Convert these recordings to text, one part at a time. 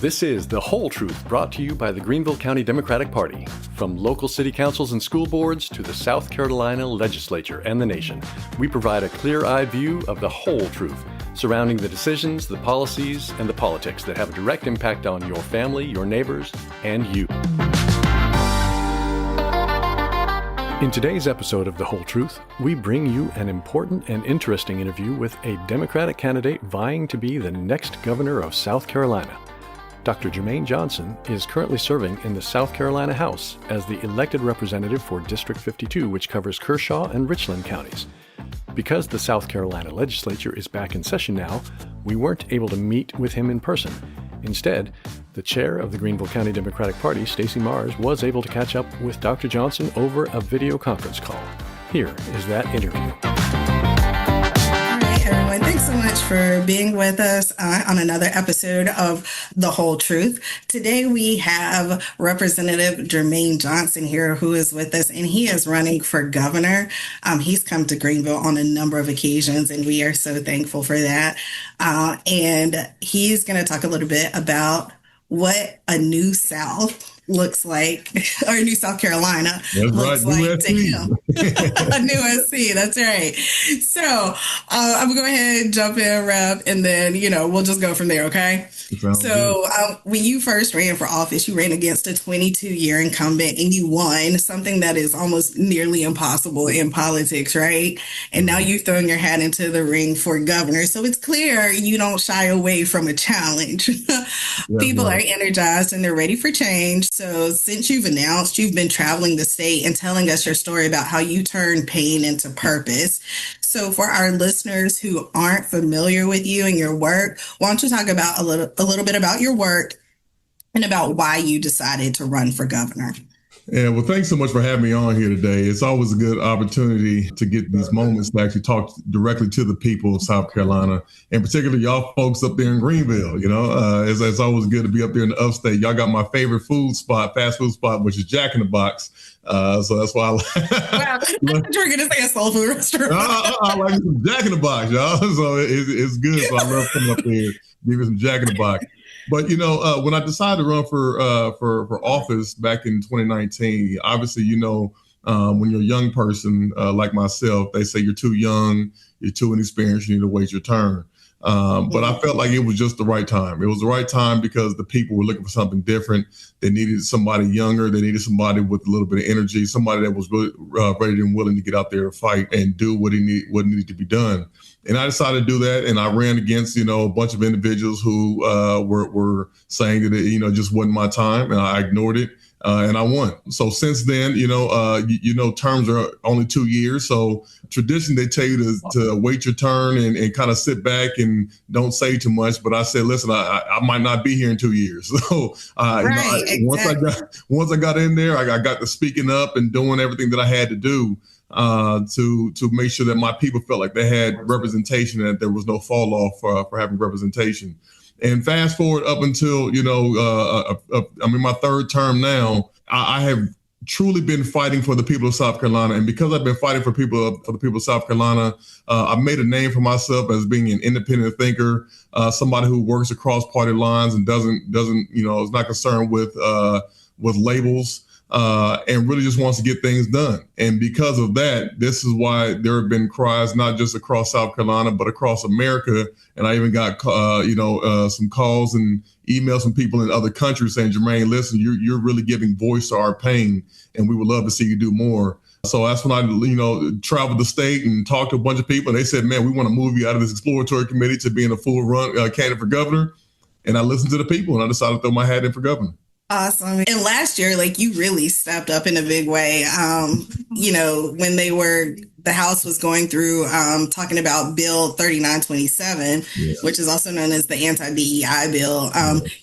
This is The Whole Truth, brought to you by the Greenville County Democratic Party. From local city councils and school boards to the South Carolina legislature and the nation, we provide a clear-eyed view of the whole truth surrounding the decisions, the policies, and the politics that have a direct impact on your family, your neighbors, and you. In today's episode of The Whole Truth, we bring you an important and interesting interview with a Democratic candidate vying to be the next governor of South Carolina. Dr. JermaineJohnson is currently serving in the South Carolina House as the elected representative for District 52, which covers Kershaw and Richland counties. Because the South Carolina legislature is back in session now, we weren't able to meet with him in person. Instead, the chair of the Greenville County Democratic Party, Stacey was able to catch up with Dr. Johnson over a video conference call. Here is that interview. All right, everyone. Thanks so much for being with us on another episode of The Whole Truth. Today we have Representative JermaineJohnson here who is with us, and he is running for governor. He's come to Greenville on a number of occasions, and we are so thankful for that. And he's going to talk a little bit about what a new South looks like, or New South Carolina looks like to him. A new SC, that's right. So I'm going to go ahead and jump in, Rep, and then, we'll just go from there, okay? So when you first ran for office, you ran against a 22-year incumbent and you won, something that is almost nearly impossible in politics, right? And now you've thrown your hat into the ring for governor. So it's clear you don't shy away from a challenge. People are energized and they're ready for change. So since you've announced, you've been traveling the state and telling us your story about how you turned pain into purpose. So for our listeners who aren't familiar with you and your work, why don't you talk about a little bit about your work and about why you decided to run for governor? Yeah, well, thanks so much for having me on here today. It's always a good opportunity to get these moments to actually talk directly to the people of South Carolina, and particularly y'all folks up there in Greenville. It's always good to be up there in the upstate. Y'all got my favorite fast food spot, which is Jack in the Box. So that's why I like. Wow, I thought you were going to say a soul food restaurant. I like some Jack in the Box, y'all. So it's good. So I love coming up there, give you some Jack in the Box. But, when I decided to run for office back in 2019, obviously, when you're a young person like myself, they say you're too young, you're too inexperienced, you need to wait your turn. But I felt like it was just the right time. It was the right time because the people were looking for something different. They needed somebody younger. They needed somebody with a little bit of energy, somebody that was really ready and willing to get out there and fight and do what needed to be done. And I decided to do that. And I ran against, a bunch of individuals who were saying that it, just wasn't my time. And I ignored it. And I won. So since then, terms are only 2 years. So traditionally, they tell you to wait your turn and kind of sit back and don't say too much. But I said, listen, I might not be here in 2 years. So exactly. Once I got in there, I got to speaking up and doing everything that I had to do to make sure that my people felt like they had representation and that there was no fall off for having representation. And fast forward up until, I'm in my third term now, I have truly been fighting for the people of South Carolina. And because I've been fighting for the people of South Carolina, I've made a name for myself as being an independent thinker, somebody who works across party lines and doesn't is not concerned with labels. And really just wants to get things done. And because of that, this is why there have been cries, not just across South Carolina, but across America. And I even got, some calls and emails from people in other countries saying, Jermaine, listen, you're really giving voice to our pain, and we would love to see you do more. So that's when I, traveled the state and talked to a bunch of people. And they said, man, we want to move you out of this exploratory committee to being a full run candidate for governor. And I listened to the people and I decided to throw my hat in for governor. Awesome. And last year, you really stepped up in a big way. When the House was going through talking about Bill 3927, which is also known as the anti-DEI bill.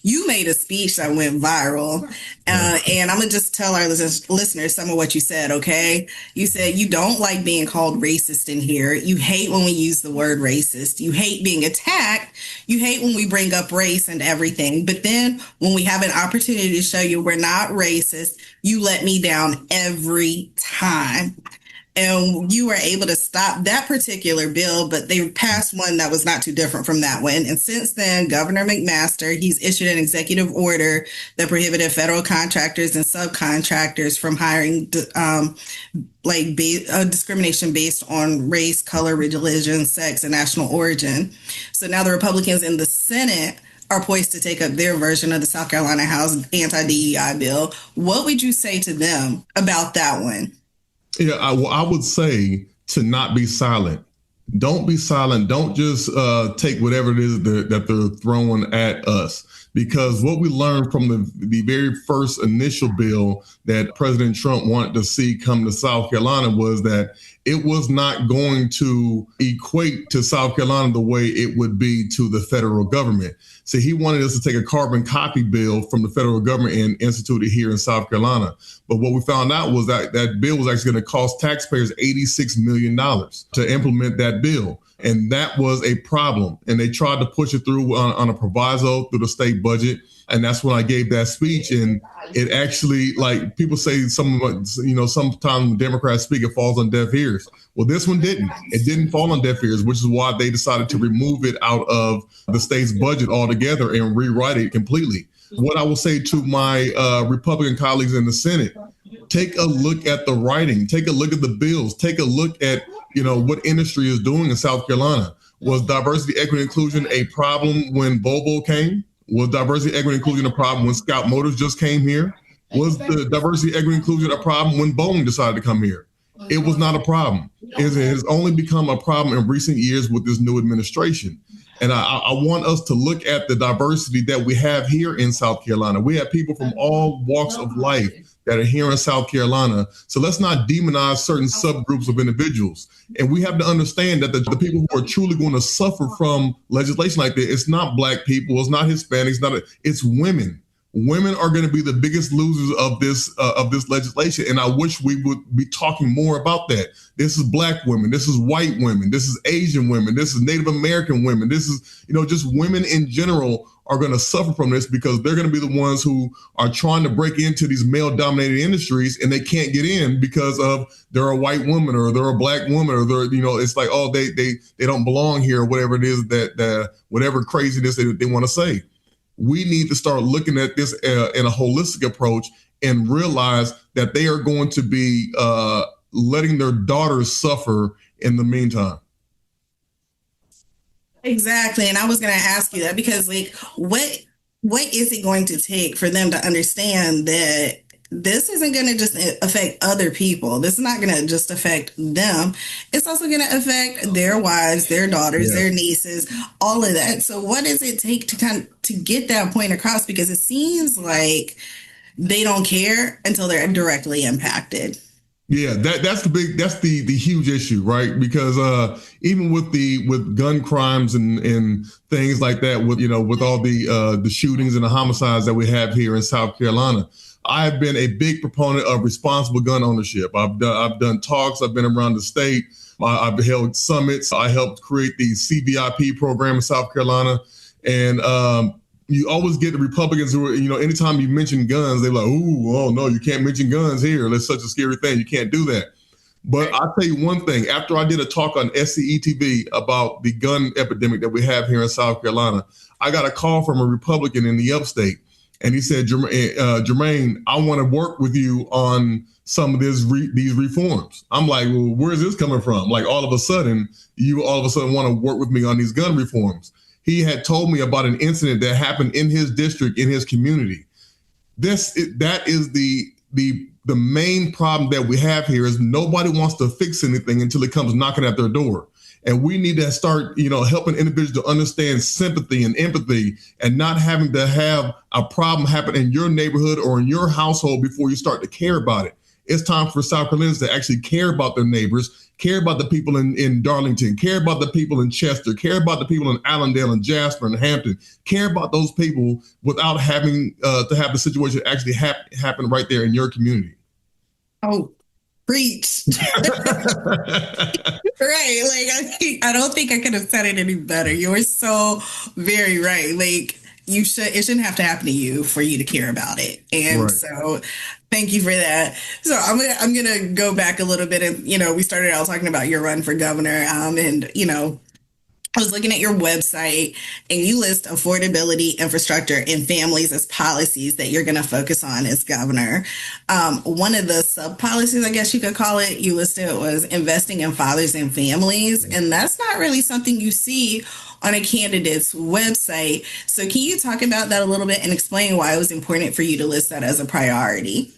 You made a speech that went viral. And I'm going to just tell our listeners some of what you said, okay? You said you don't like being called racist in here. You hate when we use the word racist. You hate being attacked. You hate when we bring up race and everything. But then when we have an opportunity to show you we're not racist, you let me down every time. and you were able to stop that particular bill, but they passed one that was not too different from that one. And since then, Governor McMaster, he's issued an executive order that prohibited federal contractors and subcontractors from hiring discrimination based on race, color, religion, sex, and national origin. So now the Republicans in the Senate are poised to take up their version of the South Carolina House anti-DEI bill. What would you say to them about that one? Yeah, I would say to not be silent. Don't be silent. Don't just take whatever it is that they're throwing at us. Because what we learned from the very first initial bill that President Trump wanted to see come to South Carolina was that it was not going to equate to South Carolina the way it would be to the federal government. So he wanted us to take a carbon copy bill from the federal government and institute it here in South Carolina. But what we found out was that that bill was actually going to cost taxpayers $86 million to implement that bill. And that was a problem. And they tried to push it through on a proviso through the state budget. And that's when I gave that speech. And it actually, like people say, sometimes when Democrats speak, it falls on deaf ears. Well, this one didn't. It didn't fall on deaf ears, which is why they decided to remove it out of the state's budget altogether and rewrite it completely. What I will say to my Republican colleagues in the Senate, take a look at the writing, take a look at the bills, take a look at what industry is doing in South Carolina. Was diversity, equity, inclusion a problem when Volvo came? Was diversity, equity, inclusion a problem when Scout Motors just came here? Was the diversity, equity, inclusion a problem when Boeing decided to come here? It was not a problem. It has only become a problem in recent years with this new administration. And I want us to look at the diversity that we have here in South Carolina. We have people from all walks of life that are here in South Carolina. So let's not demonize certain subgroups of individuals. And we have to understand that the people who are truly going to suffer from legislation like this, it's not Black people, it's not Hispanics, it's women. Women are going to be the biggest losers of this legislation. And I wish we would be talking more about that. This is Black women. This is white women. This is Asian women. This is Native American women. This is, just women in general are going to suffer from this because they're going to be the ones who are trying to break into these male-dominated industries and they can't get in because of they're a white woman or they're a Black woman or they're, it's like, oh, they don't belong here or whatever it is that whatever craziness they want to say. We need to start looking at this in a holistic approach and realize that they are going to be letting their daughters suffer in the meantime. Exactly. And I was going to ask you that because what is it going to take for them to understand that this isn't going to just affect other people? This is not going to just affect them. It's also going to affect their wives, their daughters, their nieces, all of that. So what does it take to get that point across? Because it seems like they don't care until they're directly impacted. Yeah, that's the huge issue, right? Because even with gun crimes and things like that, with all the shootings and the homicides that we have here in South Carolina, I've been a big proponent of responsible gun ownership. I've done talks. I've been around the state. I've held summits. I helped create the CVIP program in South Carolina, and you always get the Republicans who are, anytime you mention guns, they're like, oh no, you can't mention guns here. That's such a scary thing. You can't do that. But I'll tell you one thing. After I did a talk on SCETV about the gun epidemic that we have here in South Carolina, I got a call from a Republican in the upstate. And he said, Jermaine, I want to work with you on some of these reforms. I'm like, well, where's this coming from? Like all of a sudden want to work with me on these gun reforms. He had told me about an incident that happened in his district, in his community. That is the main problem that we have here is nobody wants to fix anything until it comes knocking at their door. And we need to start, helping individuals to understand sympathy and empathy and not having to have a problem happen in your neighborhood or in your household before you start to care about it. It's time for South Carolinians to actually care about their neighbors, care about the people in Darlington, care about the people in Chester, care about the people in Allendale and Jasper and Hampton, care about those people without having to have the situation actually happen right there in your community. Oh, preach. Right. I don't think I could have said it any better. You were so very right. it shouldn't have to happen to you for you to care about it. And Right. so thank you for that. So I'm gonna go back a little bit, and we started out talking about your run for governor, and I was looking at your website, and you list affordability, infrastructure, and families as policies that you're going to focus on as governor. One of the sub policies, I guess you could call it, you listed was investing in fathers and families. And that's not really something you see on a candidate's website. So can you talk about that a little bit and explain why it was important for you to list that as a priority?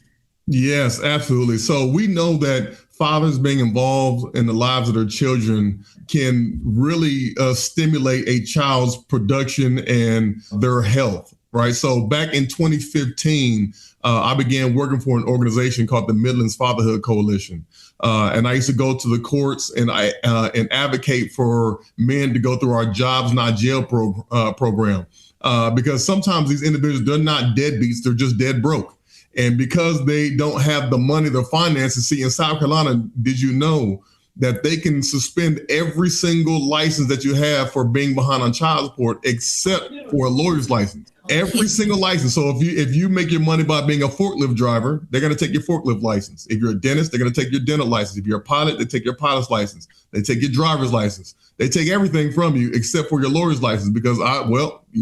Yes, absolutely. So we know that fathers being involved in the lives of their children can really stimulate a child's production and their health, right? So back in 2015, I began working for an organization called the Midlands Fatherhood Coalition. And I used to go to the courts and and advocate for men to go through our Jobs Not Jail program. Because sometimes these individuals, they're not deadbeats, they're just dead broke. And because they don't have the money, the finances, see, in South Carolina, did you know that they can suspend every single license that you have for being behind on child support except for a lawyer's license? Every single license. So if you make your money by being a forklift driver, they're going to take your forklift license. If you're a dentist, they're going to take your dental license. If you're a pilot, they take your pilot's license. They take your driver's license. They take everything from you except for your lawyer's license because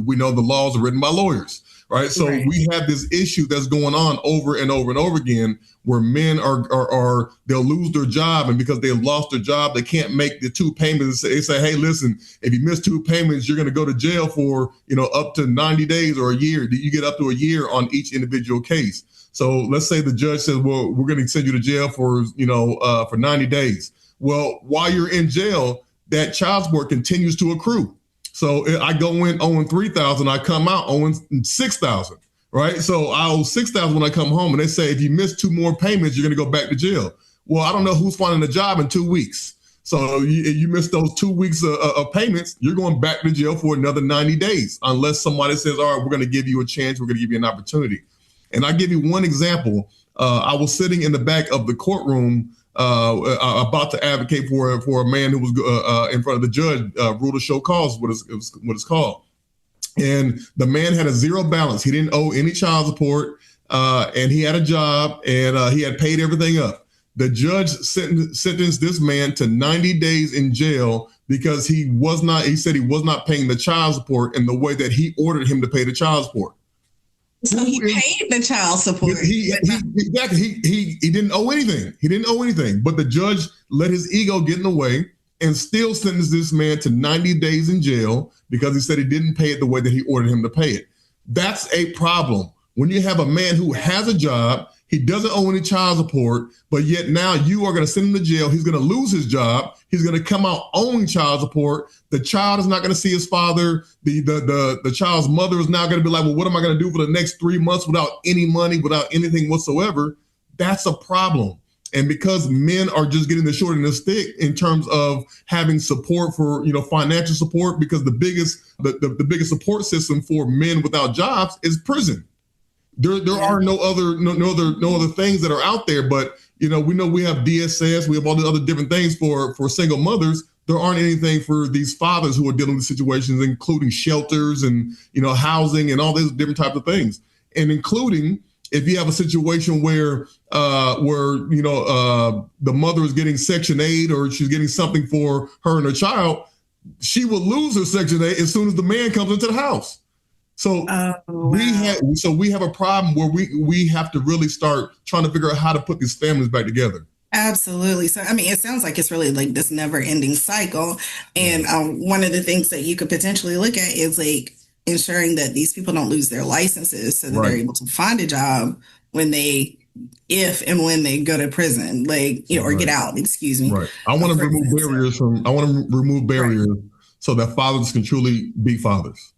we know the laws are written by lawyers. Right. So we have this issue that's going on over and over and over again where men are they'll lose their job. And because they've lost their job, they can't make the two payments. They say, hey, listen, if you miss two payments, you're going to go to jail for, up to 90 days or a year. You get up to a year on each individual case. So let's say the judge says, well, we're going to send you to jail for 90 days. Well, while you're in jail, that child support continues to accrue. So I go in owing $3,000, I come out owing $6,000, right? So I owe $6,000 when I come home, and they say if you miss two more payments, you're going to go back to jail. Well, I don't know who's finding a job in 2 weeks. So you miss those 2 weeks of payments, you're going back to jail for another 90 days, unless somebody says, all right, we're going to give you a chance, we're going to give you an opportunity. And I give you one example. I was sitting in the back of the courtroom about to advocate for a man who was in front of the judge, rule to show cause, what it's called. And the man had a zero balance. He didn't owe any child support, and he had a job, and he had paid everything up. The judge sentenced this man to 90 days in jail because he said he was not paying the child support in the way that he ordered him to pay the child support. So he paid the child support. Exactly. He didn't owe anything. He didn't owe anything. But the judge let his ego get in the way and still sentenced this man to 90 days in jail because he said he didn't pay it the way that he ordered him to pay it. That's a problem. When you have a man who has a job, he doesn't owe any child support, but yet now you are going to send him to jail. He's going to lose his job. He's going to come out owing child support. The child is not going to see his father. The child's mother is now going to be like, well, what am I going to do for the next 3 months without any money, without anything whatsoever? That's a problem. And because men are just getting the short end of the stick in terms of having support for, financial support, because the biggest support system for men without jobs is prison. There are no other things that are out there, but we know we have DSS, we have all the other different things for single mothers. There aren't anything for these fathers who are dealing with situations, including shelters and housing and all these different types of things, and including if you have a situation where the mother is getting Section 8 or she's getting something for her and her child, she will lose her Section 8 as soon as the man comes into the house. So we have a problem where we have to really start trying to figure out how to put these families back together. Absolutely. So, it sounds like it's really like this never ending cycle. And one of the things that you could potentially look at is like ensuring that these people don't lose their licenses so that they're able to find a job if and when they go to prison, or get out, excuse me. Right. I want to remove barriers so that fathers can truly be fathers.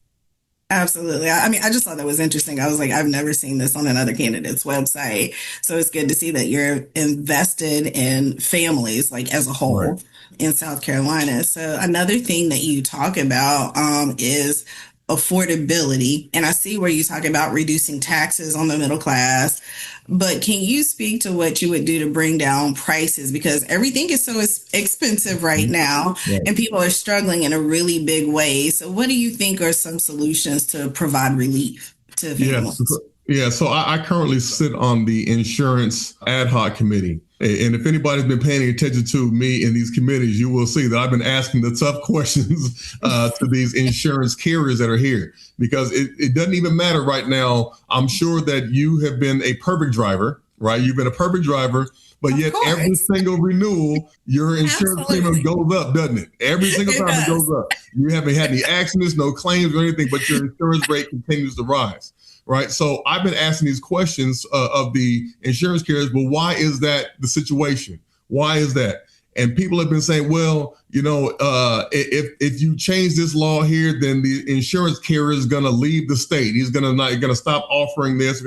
Absolutely. I just thought that was interesting. I was like, I've never seen this on another candidate's website. So it's good to see that you're invested in families as a whole in South Carolina. So another thing that you talk about is affordability. And I see where you talk about reducing taxes on the middle class, but can you speak to what you would do to bring down prices? Because everything is so expensive right now, Right. and people are struggling in a really big way. So what do you think are some solutions to provide relief to Yes. families? Yeah. So I currently sit on the insurance ad hoc committee. And if anybody's been paying attention to me in these committees, you will see that I've been asking the tough questions to these insurance carriers that are here, because it doesn't even matter right now. I'm sure that you have been a perfect driver, right? You've been a perfect driver, but Of yet every course. single renewal, your insurance Absolutely. premium goes up, doesn't it? Every single It time it does. goes up. You haven't had any accidents, no claims or anything, but your insurance rate continues to rise. Right. So I've been asking these questions of the insurance carriers. Well, why is that the situation? Why is that? And people have been saying, well, if you change this law here, then the insurance carrier is going to leave the state. He's going to stop offering this.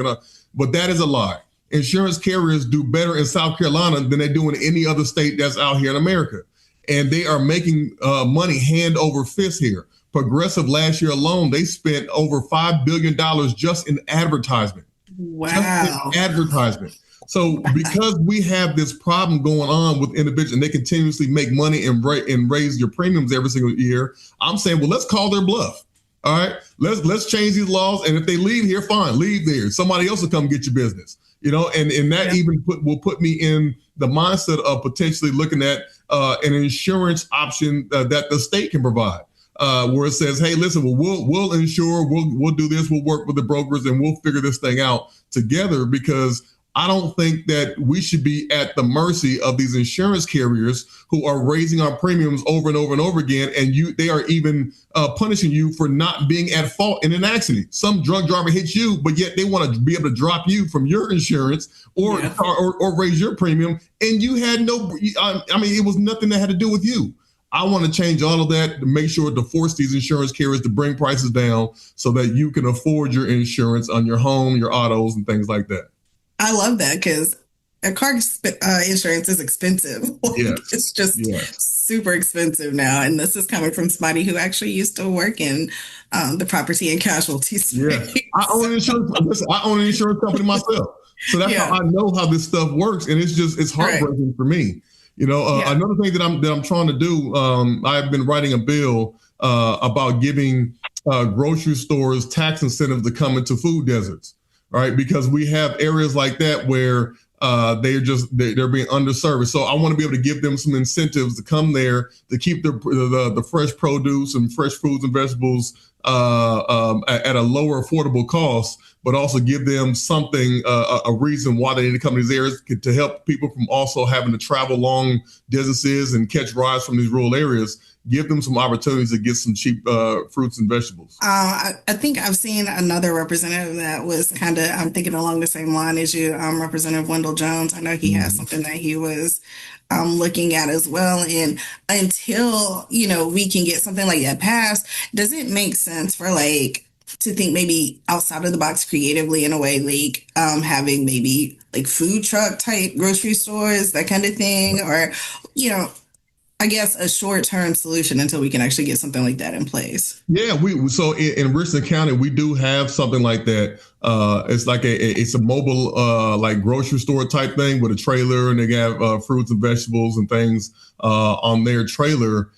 But that is a lie. Insurance carriers do better in South Carolina than they do in any other state that's out here in America. And they are making money hand over fist here. Progressive last year alone, they spent over $5 billion just in advertisement. Wow. Just in advertisement. So because we have this problem going on with individuals and they continuously make money and raise your premiums every single year, I'm saying, well, let's call their bluff. All right, let's change these laws. And if they leave here, fine, leave there. Somebody else will come get your business. And that even will put me in the mindset of potentially looking at an insurance option that the state can provide. Where it says, hey, listen, we'll insure, we'll do this, we'll work with the brokers, and we'll figure this thing out together, because I don't think that we should be at the mercy of these insurance carriers who are raising our premiums over and over and over again, and they are even punishing you for not being at fault in an accident. Some drunk driver hits you, but yet they want to be able to drop you from your insurance or raise your premium, and you had it was nothing that had to do with you. I want to change all of that to make sure to force these insurance carriers to bring prices down so that you can afford your insurance on your home, your autos, and things like that. I love that, because a car insurance is expensive. Yes. It's just super expensive now. And this is coming from somebody who actually used to work in the property and casualty space. Yeah. I own an insurance company myself. So that's how I know how this stuff works. And it's heartbreaking for me. Another thing that I'm trying to do, I've been writing a bill about giving grocery stores tax incentives to come into food deserts, right? Because we have areas like that where they're being underserved. So I want to be able to give them some incentives to come there to keep the fresh produce and fresh fruits and vegetables at a lower affordable cost, but also give them something, a reason why they need to come to these areas, to help people from also having to travel long distances and catch rides from these rural areas. Give them some opportunities to get some cheap fruits and vegetables. I think I've seen another representative that was I'm thinking along the same line as you, Representative Wendell Jones. I know he has something that he was looking at as well. And until, we can get something like that passed, does it make sense for to think maybe outside of the box creatively in a way, having maybe food truck type grocery stores, that kind of thing, or, I guess a short-term solution until we can actually get something like that in place? Yeah, so in Richland County, we do have something like that. It's like it's a mobile grocery store type thing with a trailer, and they have fruits and vegetables and things on their trailer.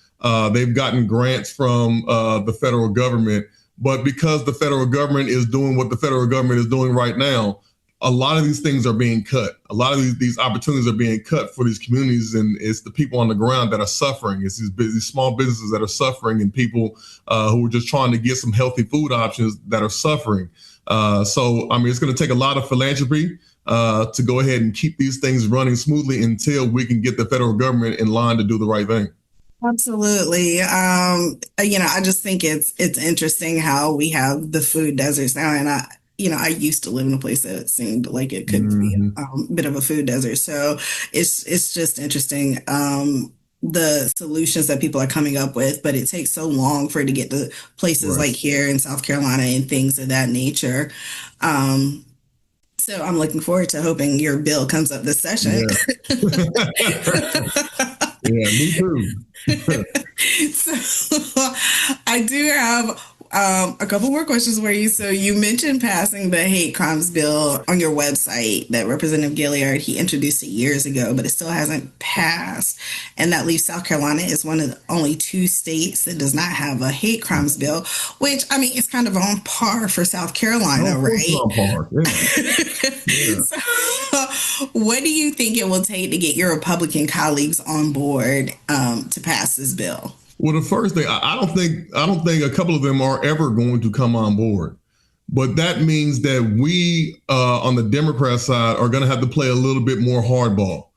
They've gotten grants from the federal government, but because the federal government is doing what the federal government is doing right now, a lot of these things are being cut. A lot of these opportunities are being cut for these communities, and it's the people on the ground that are suffering. It's these small businesses that are suffering, and people who are just trying to get some healthy food options that are suffering. It's going to take a lot of philanthropy to go ahead and keep these things running smoothly until we can get the federal government in line to do the right thing. Absolutely. I just think it's interesting how we have the food deserts now, and I used to live in a place that seemed like it could be a bit of a food desert. So it's just interesting, the solutions that people are coming up with, but it takes so long for it to get to places like here in South Carolina and things of that nature. So I'm looking forward to hoping your bill comes up this session. Yeah, me too. So I do have a couple more questions for you. So you mentioned passing the hate crimes bill on your website that Representative Gilliard, he introduced it years ago, but it still hasn't passed. And that leaves South Carolina as one of the only 2 states that does not have a hate crimes bill, which, I mean, it's kind of on par for South Carolina, right? On par. Yeah. So, what do you think it will take to get your Republican colleagues on board to pass this bill? Well, the first thing, I don't think a couple of them are ever going to come on board. But that means that we on the Democrat side are going to have to play a little bit more hardball.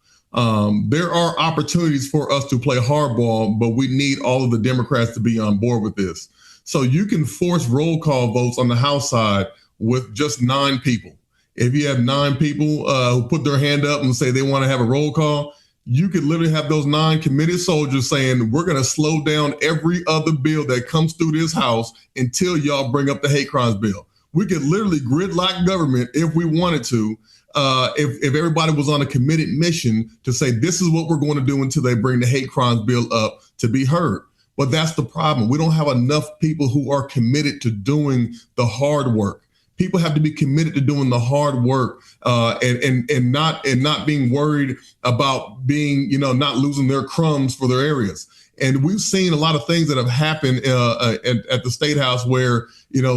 There are opportunities for us to play hardball, but we need all of the Democrats to be on board with this. So you can force roll call votes on the House side with just 9 people. If you have 9 people who put their hand up and say they want to have a roll call, you could literally have those 9 committed soldiers saying, we're going to slow down every other bill that comes through this House until y'all bring up the hate crimes bill. We could literally gridlock government if we wanted to, if everybody was on a committed mission to say, this is what we're going to do until they bring the hate crimes bill up to be heard. But that's the problem. We don't have enough people who are committed to doing the hard work. People have to be committed to doing the hard work and not being worried about being, not losing their crumbs for their areas. And we've seen a lot of things that have happened at the State House where,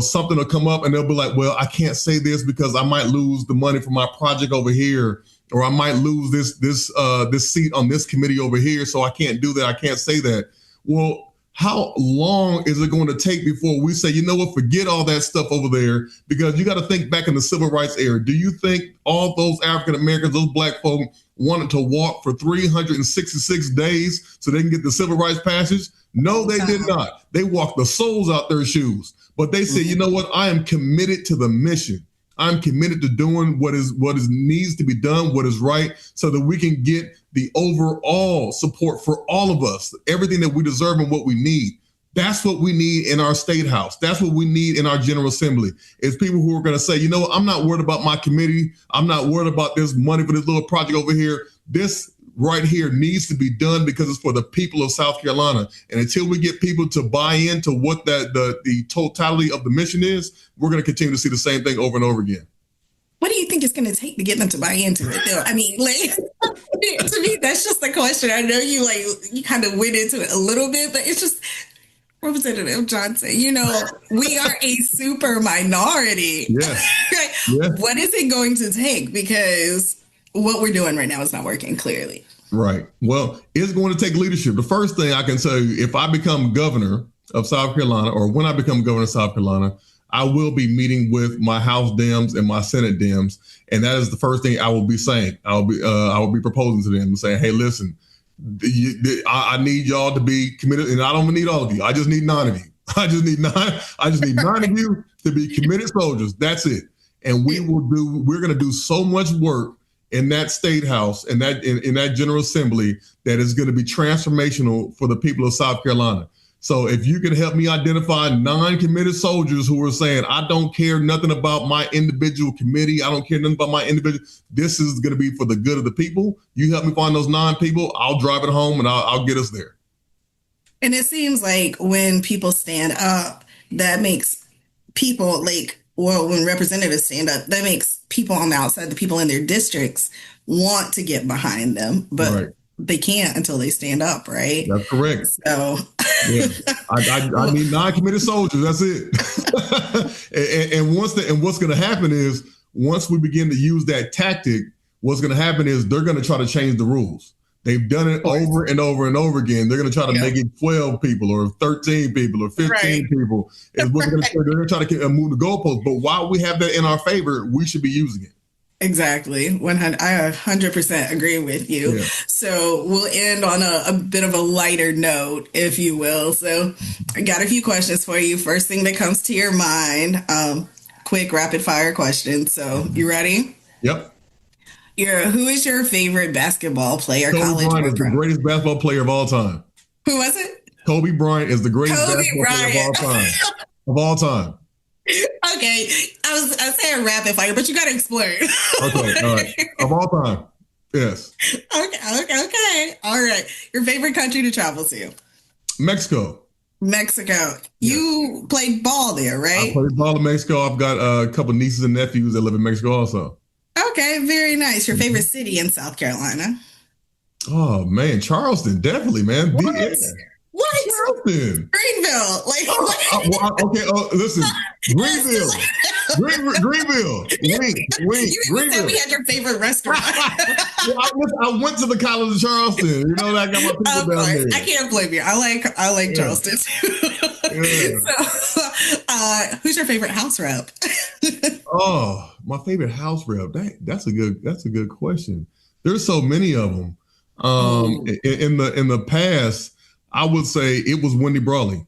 something will come up and they'll be like, well, I can't say this because I might lose the money for my project over here, or I might lose this seat on this committee over here. So I can't do that. I can't say that. Well, how long is it going to take before we say, you know what, forget all that stuff over there? Because you got to think back in the civil rights era. Do you think all those African Americans, those black folk wanted to walk for 366 days so they can get the civil rights passage? No, they did not. They walked the soles out their shoes. But they said, you know what, I am committed to the mission. I'm committed to doing what needs to be done, what is right, so that we can get the overall support for all of us, everything that we deserve and what we need. That's what we need in our State House. That's what we need in our General Assembly. It's people who are going to say, you know what, I'm not worried about my committee. I'm not worried about this money for this little project over here. This right here needs to be done because it's for the people of South Carolina. And until we get people to buy into what the totality of the mission is, we're going to continue to see the same thing over and over again. What do you think it's going to take to get them to buy into it, though? I mean, to me, that's just the question. I know you kind of went into it a little bit, but it's just, Representative Johnson, we are a super minority. Yes. Right? Yes. What is it going to take? Because what we're doing right now is not working, clearly. Right. Well, it's going to take leadership. The first thing I can tell you, if I become governor of South Carolina, or when I become governor of South Carolina, I will be meeting with my House Dems and my Senate Dems, and that is the first thing I will be saying. I will be proposing to them and saying, "Hey, listen, I need y'all to be committed, and I don't need all of you. I just need 9 of you. I just need 9 of you to be committed soldiers. That's it. And we're going to do so much work in that State House and that in that General Assembly that is going to be transformational for the people of South Carolina. So if you can help me identify 9 committed soldiers who are saying, I don't care nothing about my individual committee. I don't care nothing about my individual. This is going to be for the good of the people. You help me find those 9 people. I'll drive it home and I'll get us there. And it seems like when people stand up, that makes people when representatives stand up, that makes people on the outside, the people in their districts, want to get behind them. But right. They can't until they stand up, right? That's correct. So yeah, I need 9 committed soldiers. That's it. and what's going to happen is once we begin to use that tactic, what's going to happen is they're going to try to change the rules. They've done it over and over and over again. They're going to try to make it 12 people or 13 people or 15 people. And they're going to try to move the goalposts. But while we have that in our favor, we should be using it. Exactly. I 100% agree with you. Yeah. So we'll end on a bit of a lighter note, if you will. So I got a few questions for you. First thing that comes to your mind, quick rapid fire questions. So you ready? Yep. Who is your favorite basketball player? Kobe Bryant is the greatest basketball player of all time. Who was it? Kobe Bryant is the greatest basketball player of all time. Of all time. Okay, I was saying rapid fire, but you got to explain. Okay, all right. Of all time, yes. Okay. All right. Your favorite country to travel to? Mexico. Mexico. Yes. You played ball there, I right? played ball in Mexico. I've got a couple nieces and nephews that live in Mexico also. Okay, very nice. Your favorite city in South Carolina? Oh man, Charleston, definitely, man. What? Yeah. What? Charleston. Greenville. Like, Okay. Listen, Greenville. Greenville. You even said we had your favorite restaurant. I went to the College of Charleston. You know, I got my people down there. I can't blame you. I like Charleston too. Yeah. So, who's your favorite house rep? Oh, my favorite house rep. That's a good question. There's so many of them. In the past, I would say it was Wendy Brawley.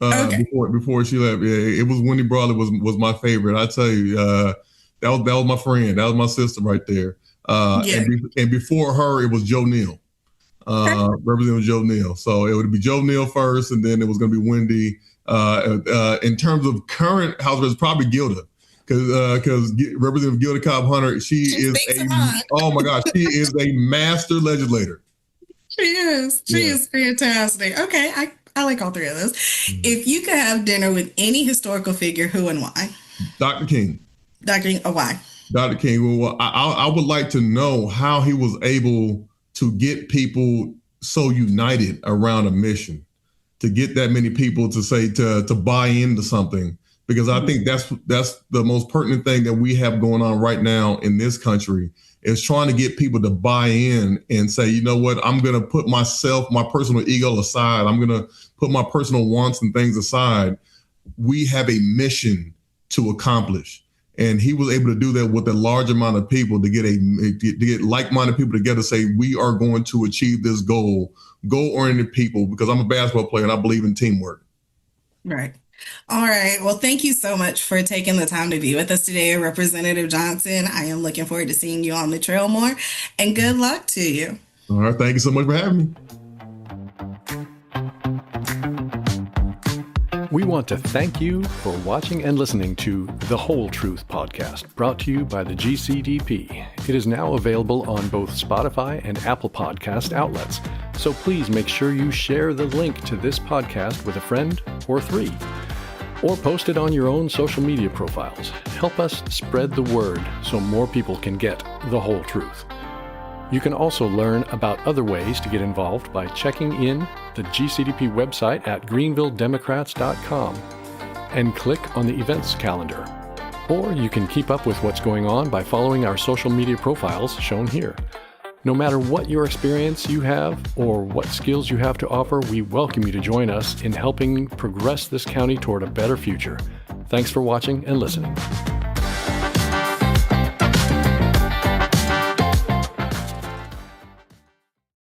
Okay. Before she left, yeah, it was Wendy Brawley was my favorite. I tell you, that was my friend, that was my sister right there. And before her, it was Joe Neal, Representative Joe Neal. So it would be Joe Neal first, and then it was going to be Wendy. In terms of current House reps, probably Gilda, because Representative Gilda Cobb Hunter, she is oh my gosh, she is a master legislator. She is fantastic. Okay, I like all three of those. If you could have dinner with any historical figure, who and why? Dr. King. Dr. King, why? Dr. King, well, I would like to know how he was able to get people so united around a mission, to get that many people to say to buy into something, because I think that's the most pertinent thing that we have going on right now in this country, is trying to get people to buy in and say, you know what, I'm going to put myself, my personal ego aside. I'm going to put my personal wants and things aside. We have a mission to accomplish. And he was able to do that with a large amount of people, to get like-minded people together, say, we are going to achieve this goal-oriented people, because I'm a basketball player and I believe in teamwork. Right. All right. Well, thank you so much for taking the time to be with us today, Representative Johnson. I am looking forward to seeing you on the trail more, and good luck to you. All right. Thank you so much for having me. We want to thank you for watching and listening to The Whole Truth podcast, brought to you by the GCDP. It is now available on both Spotify and Apple podcast outlets, so please make sure you share the link to this podcast with a friend or three, or post it on your own social media profiles. Help us spread the word so more people can get the whole truth. You can also learn about other ways to get involved by checking in the GCDP website at greenvilledemocrats.com and click on the events calendar. Or you can keep up with what's going on by following our social media profiles shown here. No matter what your experience you have or what skills you have to offer, we welcome you to join us in helping progress this county toward a better future. Thanks for watching and listening.